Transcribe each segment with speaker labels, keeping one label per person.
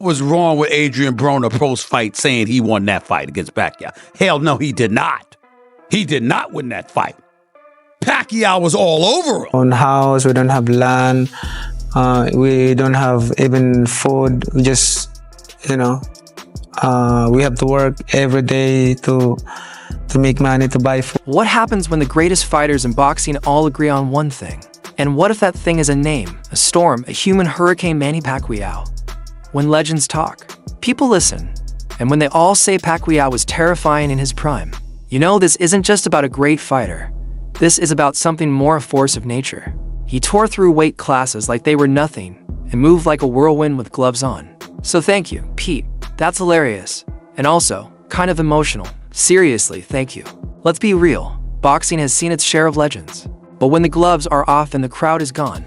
Speaker 1: was wrong with Adrian Broner post-fight saying he won that fight against Pacquiao? Hell no, he did not. He did not win that fight. Pacquiao was all over him.
Speaker 2: On house, we don't have land. We don't have even food. We just, we have to work every day to make money to buy food.
Speaker 3: What happens when the greatest fighters in boxing all agree on one thing? And what if that thing is a name, a storm, a human hurricane, Manny Pacquiao? When legends talk, people listen. And when they all say Pacquiao was terrifying in his prime, this isn't just about a great fighter. This is about something more, a force of nature. He tore through weight classes like they were nothing and moved like a whirlwind with gloves on. So thank you, Pete. That's hilarious. And also, kind of emotional. Seriously, thank you. Let's be real. Boxing has seen its share of legends. But when the gloves are off and the crowd is gone,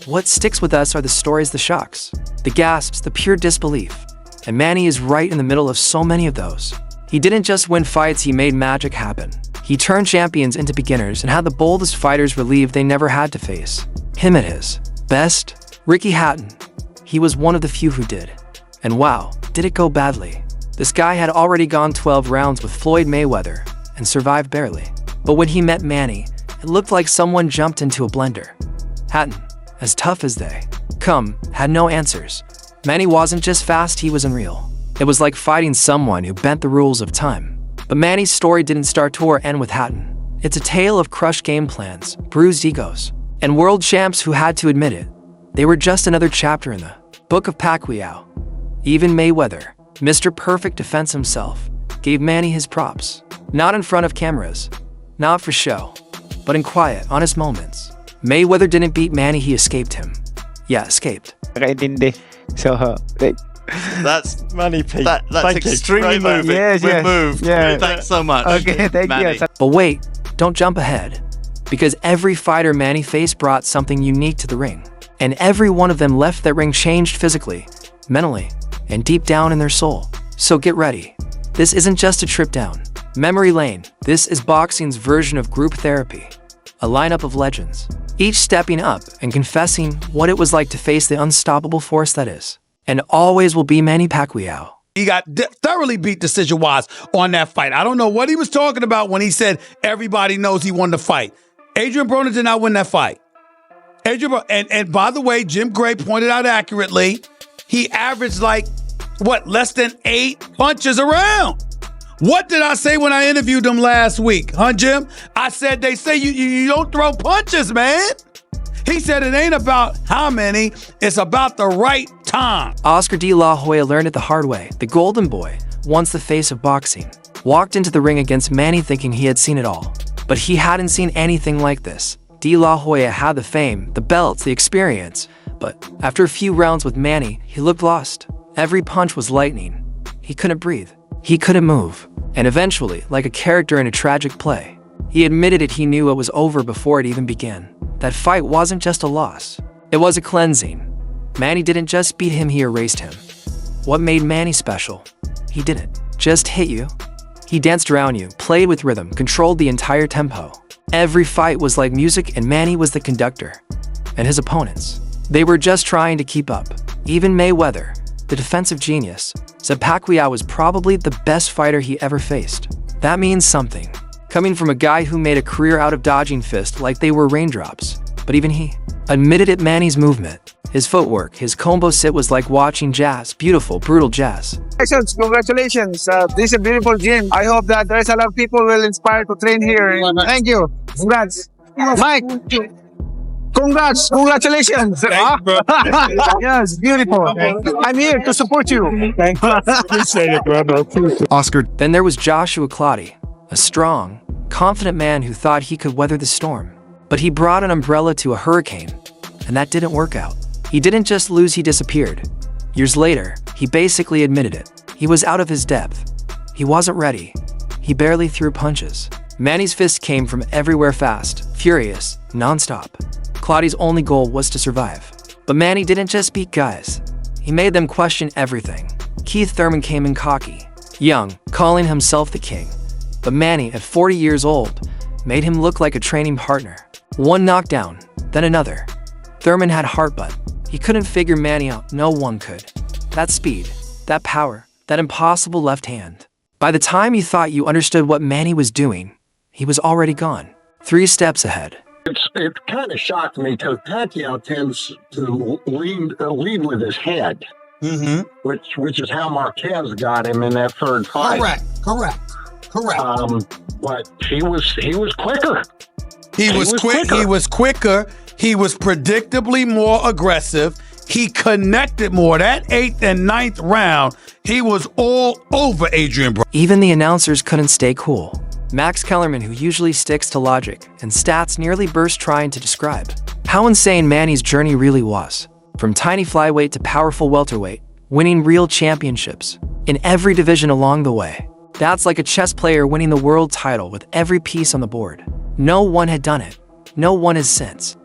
Speaker 3: what sticks with us are the stories, the shocks, the gasps, the pure disbelief. And Manny is right in the middle of so many of those. He didn't just win fights, he made magic happen. He turned champions into beginners and had the boldest fighters relieved they never had to face him at his best. Ricky Hatton. He was one of the few who did. And wow, did it go badly. This guy had already gone 12 rounds with Floyd Mayweather and survived barely. But when he met Manny, it looked like someone jumped into a blender. Hatton, as tough as they come, had no answers. Manny wasn't just fast, he was unreal. It was like fighting someone who bent the rules of time. But Manny's story didn't start to or end with Hatton. It's a tale of crushed game plans, bruised egos, and world champs who had to admit it. They were just another chapter in the book of Pacquiao. Even Mayweather, Mr. Perfect Defense himself, gave Manny his props. Not in front of cameras, not for show, but in quiet, honest moments. Mayweather didn't beat Manny, he escaped him. Yeah, escaped.
Speaker 2: So,
Speaker 4: That's
Speaker 5: Manny P.
Speaker 4: that's
Speaker 5: Thank
Speaker 4: extremely
Speaker 5: you.
Speaker 4: moving.
Speaker 2: Yes,
Speaker 4: We're
Speaker 2: yes.
Speaker 4: moved.
Speaker 2: Yeah.
Speaker 4: Thanks so much.
Speaker 2: okay, thank
Speaker 4: Manny.
Speaker 2: you.
Speaker 3: But wait, don't jump ahead. Because every fighter Manny faced brought something unique to the ring. And every one of them left that ring changed physically, mentally, and deep down in their soul. So get ready. This isn't just a trip down memory lane. This is boxing's version of group therapy. A lineup of legends, each stepping up and confessing what it was like to face the unstoppable force that is, and always will be, Manny Pacquiao.
Speaker 1: He got thoroughly beat decision-wise on that fight. I don't know what he was talking about when he said everybody knows he won the fight. Adrian Broner did not win that fight. And by the way, Jim Gray pointed out accurately, he averaged less than 8 punches around. What did I say when I interviewed him last week, huh, Jim? I said, they say you don't throw punches, man. He said it ain't about how many, it's about the right time.
Speaker 3: Oscar De La Hoya learned it the hard way. The Golden Boy, once the face of boxing, walked into the ring against Manny thinking he had seen it all. But he hadn't seen anything like this. De La Hoya had the fame, the belts, the experience. But after a few rounds with Manny, he looked lost. Every punch was lightning. He couldn't breathe. He couldn't move. And eventually, like a character in a tragic play, he admitted it. He knew it was over before it even began. That fight wasn't just a loss. It was a cleansing. Manny didn't just beat him, he erased him. What made Manny special? He didn't just hit you. He danced around you, played with rhythm, controlled the entire tempo. Every fight was like music and Manny was the conductor. And his opponents, they were just trying to keep up. Even Mayweather, the defensive genius, said Pacquiao was probably the best fighter he ever faced. That means something. Coming from a guy who made a career out of dodging fists like they were raindrops. But even he admitted it. Manny's movement, his footwork, his combo sit was like watching jazz, beautiful, brutal jazz.
Speaker 2: Congratulations. This is a beautiful gym. I hope that there's a lot of people will inspire to train here. Thank you. Congrats. Mike. Congrats. Congratulations. Yes, beautiful. I'm here to support you.
Speaker 5: Thank you. Appreciate it, brother.
Speaker 6: Oscar.
Speaker 3: Then there was Joshua Clottey, a strong, confident man who thought he could weather the storm. But he brought an umbrella to a hurricane, and that didn't work out. He didn't just lose, he disappeared. Years later, he basically admitted it. He was out of his depth. He wasn't ready. He barely threw punches. Manny's fists came from everywhere fast, furious, non-stop. Clottey's only goal was to survive. But Manny didn't just beat guys. He made them question everything. Keith Thurman came in cocky, young, calling himself the king. But Manny, at 40 years old, made him look like a training partner. One knockdown, then another. Thurman had heart, but he couldn't figure Manny out. No one could. That speed, that power, that impossible left hand. By the time you thought you understood what Manny was doing, he was already gone. 3 steps ahead.
Speaker 6: It kind of shocked me because Pacquiao tends to lead with his head, which is how Marquez got him in that third fight.
Speaker 7: Correct.
Speaker 6: But he was quicker.
Speaker 1: He was quicker. He was predictably more aggressive. He connected more. That 8th and 9th round, he was all over Adrian Broner.
Speaker 3: Even the announcers couldn't stay cool. Max Kellerman, who usually sticks to logic and stats, nearly burst trying to describe how insane Manny's journey really was. From tiny flyweight to powerful welterweight, winning real championships in every division along the way. That's like a chess player winning the world title with every piece on the board. No one had done it. No one has since.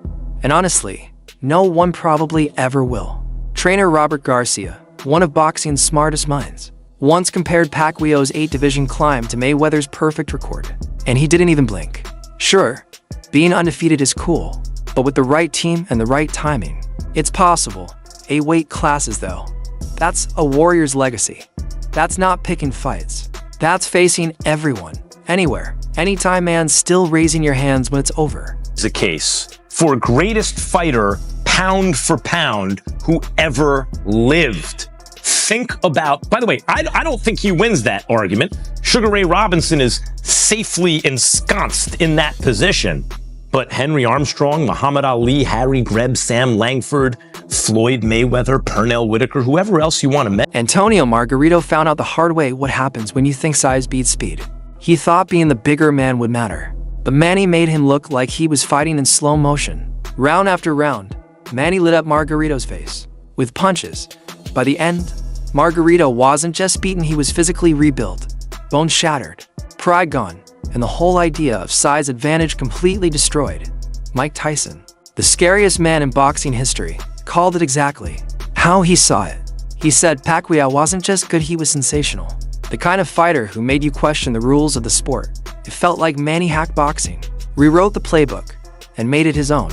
Speaker 3: And honestly, no one probably ever will. Trainer Robert Garcia, one of boxing's smartest minds, once compared Pacquiao's 8-division climb to Mayweather's perfect record. And he didn't even blink. Sure, being undefeated is cool, but with the right team and the right timing, it's possible. 8 weight classes though. That's a warrior's legacy. That's not picking fights. That's facing everyone, anywhere, anytime, man, still raising your hands when it's over.
Speaker 8: Is a case for greatest fighter, pound for pound, who ever lived. Think about, by the way, I don't think he wins that argument. Sugar Ray Robinson is safely ensconced in that position. But Henry Armstrong, Muhammad Ali, Harry Greb, Sam Langford, Floyd Mayweather, Pernell Whitaker, whoever else you want to mention.
Speaker 3: Antonio Margarito found out the hard way what happens when you think size beats speed. He thought being the bigger man would matter. But Manny made him look like he was fighting in slow motion. Round after round, Manny lit up Margarito's face with punches. By the end, Margarito wasn't just beaten, he was physically rebuilt, bones shattered, pride gone, and the whole idea of size advantage completely destroyed. Mike Tyson, the scariest man in boxing history, called it exactly how he saw it. He said Pacquiao wasn't just good, he was sensational. The kind of fighter who made you question the rules of the sport. It felt like Manny hacked boxing, rewrote the playbook, and made it his own.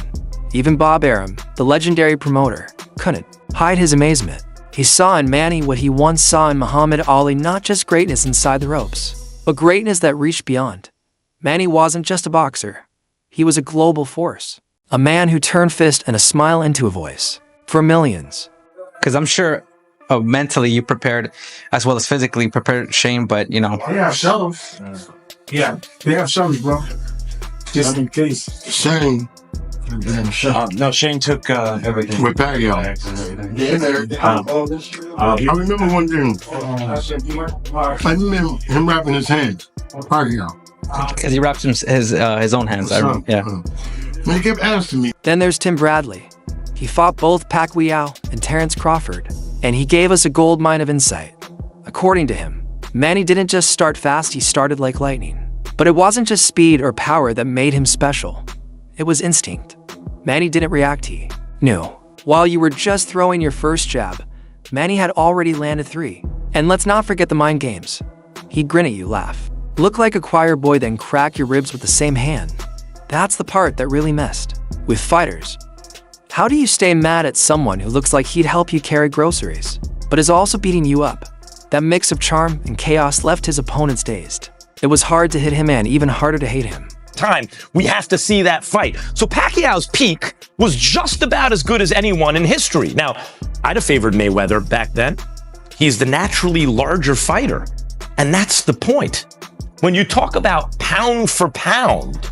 Speaker 3: Even Bob Arum, the legendary promoter, couldn't hide his amazement. He saw in Manny what he once saw in Muhammad Ali, not just greatness inside the ropes, but greatness that reached beyond. Manny wasn't just a boxer. He was a global force. A man who turned fist and a smile into a voice. For millions.
Speaker 9: Because I'm sure mentally you prepared as well as physically prepared, Shane, but you know.
Speaker 5: They have some. Yeah, they have some, bro. Just in case.
Speaker 7: Shane.
Speaker 5: No, Shane took everything.
Speaker 7: With Pacquiao. I remember one thing. I remember him wrapping his hands. Pacquiao.
Speaker 9: Because he wraps his own hands. I remember, yeah.
Speaker 7: And he kept asking me.
Speaker 3: Then there's Tim Bradley. He fought both Pacquiao and Terrence Crawford, and he gave us a gold mine of insight. According to him, Manny didn't just start fast, he started like lightning. But it wasn't just speed or power that made him special. It was instinct. Manny didn't react, he knew. While you were just throwing your first jab, Manny had already landed 3. And let's not forget the mind games. He'd grin at you, laugh, look like a choir boy, then crack your ribs with the same hand. That's the part that really messed with fighters. How do you stay mad at someone who looks like he'd help you carry groceries, but is also beating you up? That mix of charm and chaos left his opponents dazed. It was hard to hit him and even harder to hate him.
Speaker 8: Time, we have to see that fight. So Pacquiao's peak was just about as good as anyone in history. Now, I'd have favored Mayweather back then. He's the naturally larger fighter. And that's the point. When you talk about pound for pound,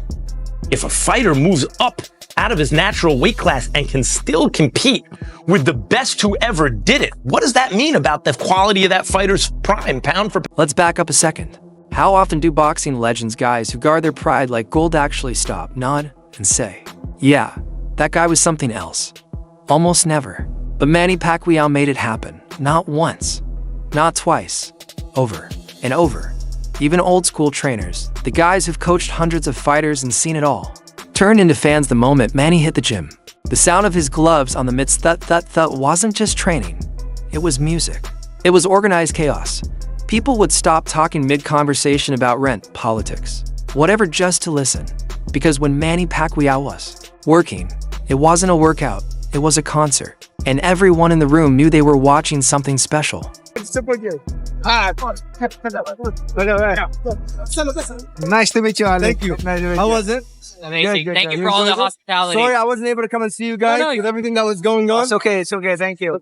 Speaker 8: if a fighter moves up out of his natural weight class and can still compete with the best who ever did it, what does that mean about the quality of that fighter's prime, pound for pound?
Speaker 3: Let's back up a second. How often do boxing legends, guys who guard their pride like gold, actually stop, nod, and say, yeah, that guy was something else? Almost never. But Manny Pacquiao made it happen. Not once, not twice, over and over. Even old school trainers, the guys who've coached hundreds of fighters and seen it all, turned into fans the moment Manny hit the gym. The sound of his gloves on the mitts, thud wasn't just training. It was music. It was organized chaos. People would stop talking mid-conversation about rent, politics, whatever, just to listen. Because when Manny Pacquiao was working, it wasn't a workout. It was a concert, and everyone in the room knew they were watching something special.
Speaker 2: Nice to meet you, Ali.
Speaker 10: Thank you.
Speaker 2: Nice to meet
Speaker 10: How
Speaker 2: you.
Speaker 10: was it?
Speaker 11: Amazing.
Speaker 2: Good,
Speaker 11: Thank
Speaker 2: good.
Speaker 11: you for all the
Speaker 2: enjoyed it?
Speaker 11: hospitality.
Speaker 10: Sorry, I wasn't able to come and see you guys
Speaker 11: no,
Speaker 10: with everything that was going on.
Speaker 2: It's okay. It's okay. Thank you.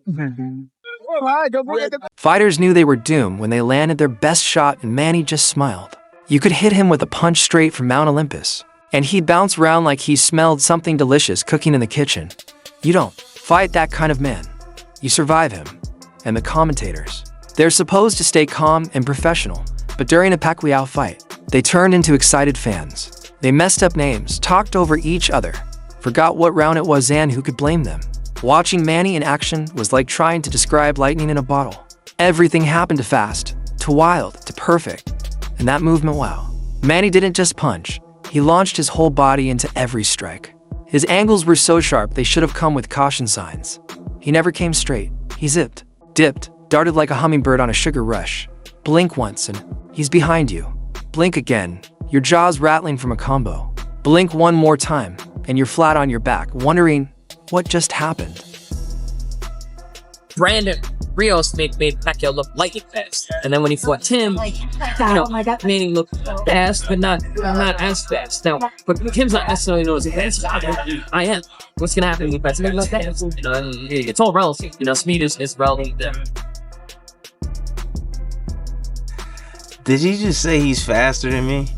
Speaker 3: Fighters knew they were doomed when they landed their best shot and Manny just smiled. You could hit him with a punch straight from Mount Olympus, and he'd bounce around like he smelled something delicious cooking in the kitchen. You don't fight that kind of man. You survive him. And the commentators, they're supposed to stay calm and professional, but during a Pacquiao fight, they turned into excited fans. They messed up names, talked over each other, forgot what round it was and who could blame them. Watching Manny in action was like trying to describe lightning in a bottle. Everything happened fast, to wild, to perfect. And that movement, wow. Manny didn't just punch, he launched his whole body into every strike. His angles were so sharp they should have come with caution signs. He never came straight. He zipped, dipped, darted like a hummingbird on a sugar rush. Blink once and he's behind you. Blink again, your jaw's rattling from a combo. Blink one more time and you're flat on your back, wondering what just happened.
Speaker 11: Brandon Rios made Pacquiao look lightning fast. And then when he fought Tim, Manny looked fast, but not as fast. Now, but Tim's not necessarily known as fast. I am. What's going to happen with Pacquiao? Like that? It's all relative. Speed is relative there.
Speaker 12: Did he just say he's faster than me?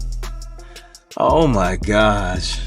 Speaker 12: Oh my gosh.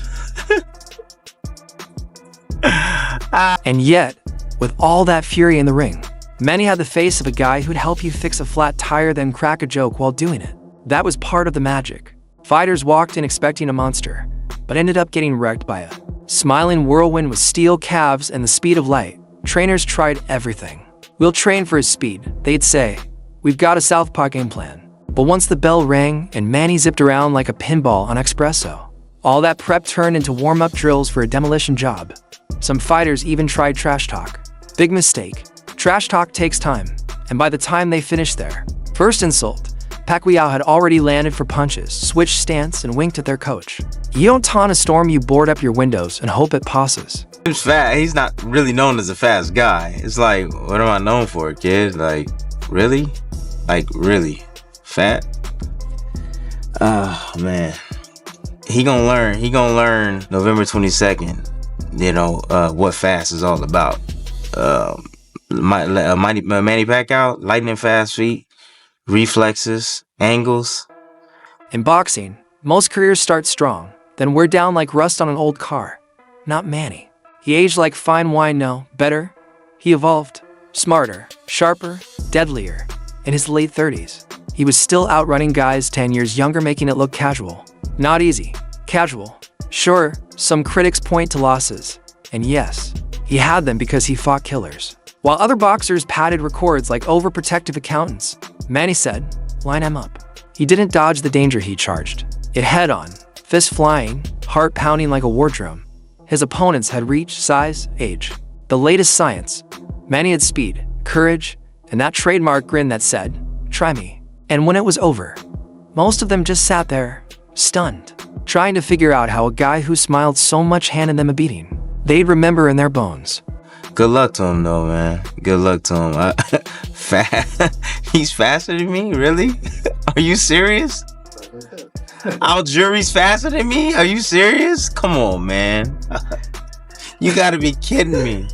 Speaker 3: And yet, with all that fury in the ring, Manny had the face of a guy who'd help you fix a flat tire then crack a joke while doing it. That was part of the magic. Fighters walked in expecting a monster, but ended up getting wrecked by a smiling whirlwind with steel calves and the speed of light. Trainers tried everything. We'll train for his speed, they'd say. We've got a southpaw game plan. But once the bell rang and Manny zipped around like a pinball on espresso, all that prep turned into warm-up drills for a demolition job. Some fighters even tried trash talk. Big mistake. Trash talk takes time, and by the time they finished their first insult, Pacquiao had already landed for punches, switched stance, and winked at their coach. You don't taunt a storm, you board up your windows and hope it passes.
Speaker 12: He's fat. He's not really known as a fast guy. It's like, what am I known for, kid? Like, really? Like, really? Fat? Oh, man. He gonna learn November 22nd, what fast is all about. Manny Pacquiao, lightning fast feet, reflexes, angles.
Speaker 3: In boxing, most careers start strong, then wear down like rust on an old car. Not Manny. He aged like fine wine, no, better. He evolved, smarter, sharper, deadlier. In his late 30s, he was still outrunning guys 10 years younger, making it look casual. Not easy, casual. Sure, some critics point to losses, and yes, he had them because he fought killers. While other boxers padded records like overprotective accountants, Manny said, line him up. He didn't dodge the danger he charged. It head on, fist flying, heart pounding like a war drum. His opponents had reach, size, age. The latest science. Manny had speed, courage, and that trademark grin that said, try me. And when it was over, most of them just sat there, stunned, trying to figure out how a guy who smiled so much handed them a beating they'd remember in their bones.
Speaker 12: Good luck to him, though, man. Good luck to him. He's faster than me? Really? Are you serious? Our jury's faster than me? Are you serious? Come on, man. You gotta be kidding me.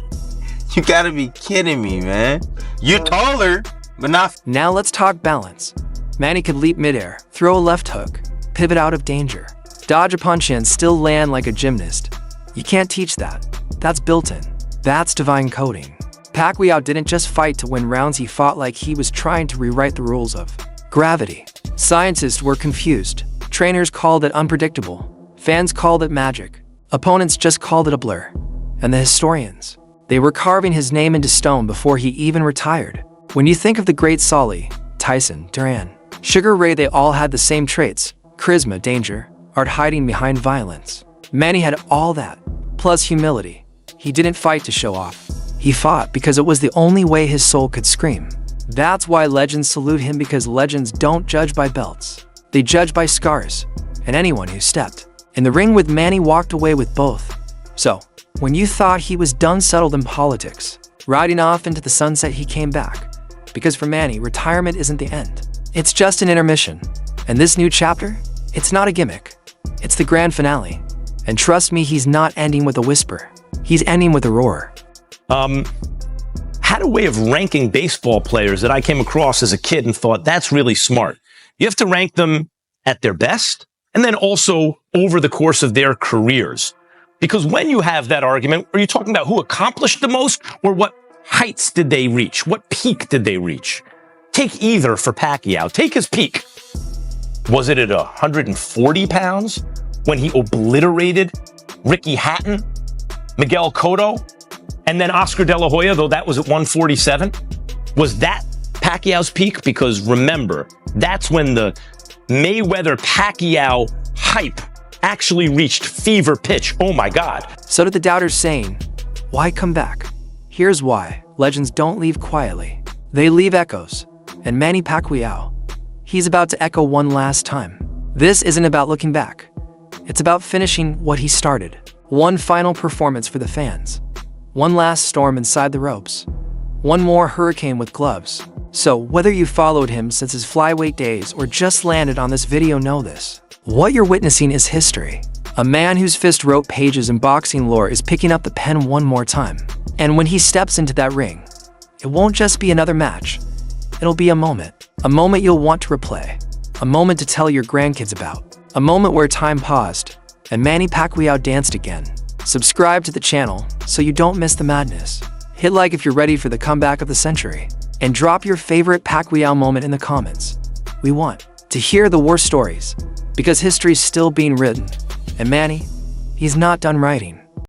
Speaker 12: You gotta be kidding me, man. You're taller, but not...
Speaker 3: Now let's talk balance. Manny could leap midair, throw a left hook, pivot out of danger, dodge a punch and still land like a gymnast. You can't teach that. That's built in. That's divine coding. Pacquiao didn't just fight to win rounds, he fought like he was trying to rewrite the rules of gravity. Scientists were confused. Trainers called it unpredictable. Fans called it magic. Opponents just called it a blur. And the historians, they were carving his name into stone before he even retired. When you think of the great Sully, Tyson, Duran, Sugar Ray, they all had the same traits: charisma, danger, art hiding behind violence. Manny had all that, plus humility. He didn't fight to show off. He fought because it was the only way his soul could scream. That's why legends salute him, because legends don't judge by belts. They judge by scars, and anyone who stepped in the ring with Manny walked away with both. So, When you thought he was done settled in politics, riding off into the sunset, he came back. Because for Manny, retirement isn't the end. It's just an intermission. And this new chapter, it's not a gimmick. It's the grand finale. And trust me, he's not ending with a whisper. He's ending with a roar.
Speaker 8: Had a way of ranking baseball players that I came across as a kid and thought, that's really smart. You have to rank them at their best and then also over the course of their careers. Because when you have that argument, are you talking about who accomplished the most or what heights did they reach? What peak did they reach? Take either for Pacquiao. Take his peak. Was it at 140 pounds when he obliterated Ricky Hatton, Miguel Cotto, and then Oscar De La Hoya, though that was at 147? Was that Pacquiao's peak? Because remember, that's when the Mayweather-Pacquiao hype actually reached fever pitch. Oh my God.
Speaker 3: So did the doubters saying, why come back? Here's why. Legends don't leave quietly. They leave echoes. And Manny Pacquiao, he's about to echo one last time. This isn't about looking back. It's about finishing what he started. One final performance for the fans. One last storm inside the ropes. One more hurricane with gloves. So whether you followed him since his flyweight days or just landed on this video, know this. What you're witnessing is history. A man whose fist wrote pages in boxing lore is picking up the pen one more time. And when he steps into that ring, it won't just be another match. It'll be a moment. A moment you'll want to replay. A moment to tell your grandkids about. A moment where time paused and Manny Pacquiao danced again. Subscribe to the channel so you don't miss the madness. Hit like if you're ready for the comeback of the century. And drop your favorite Pacquiao moment in the comments. We want to hear the war stories because history's still being written. And Manny, he's not done writing.